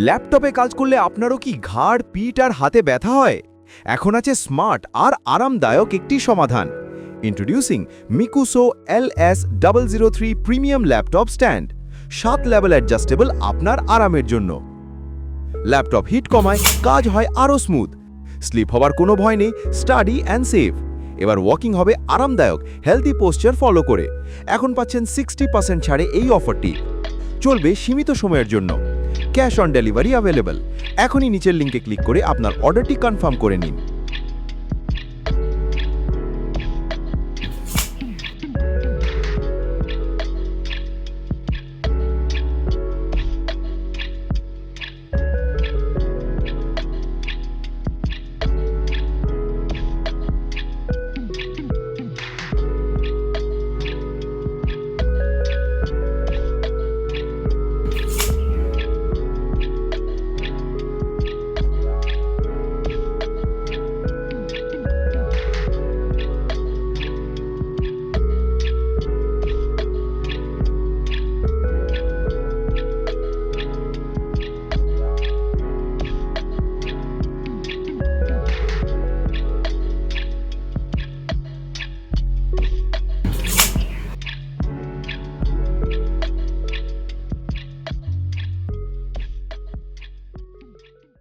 ল্যাপটপে কাজ করলে আপনারও কি ঘাড় পিঠ আর হাতে ব্যথা হয়? এখন আছে স্মার্ট আর আরামদায়ক একটি সমাধান। Introducing Mikuso LS003 premium laptop stand. 7 level adjustable আপনার আরামের জন্য। ল্যাপটপ হিট কমায়, কাজ হয় আরও স্মুথ। স্লিপ হওয়ার কোনো ভয় নেই, স্টাডি অ্যান্ড সেভ। এবার ওয়াকিং হবে আরামদায়ক, হেলদি পোস্চার ফলো করে। এখন পাচ্ছেন 60% ছাড়ে এই অফারটি। চলবে সীমিত সময়ের জন্য। Cash on delivery available. এখনই নিচের লিঙ্কে ক্লিক করে আপনার অর্ডারটি কনফার্ম করে নিন।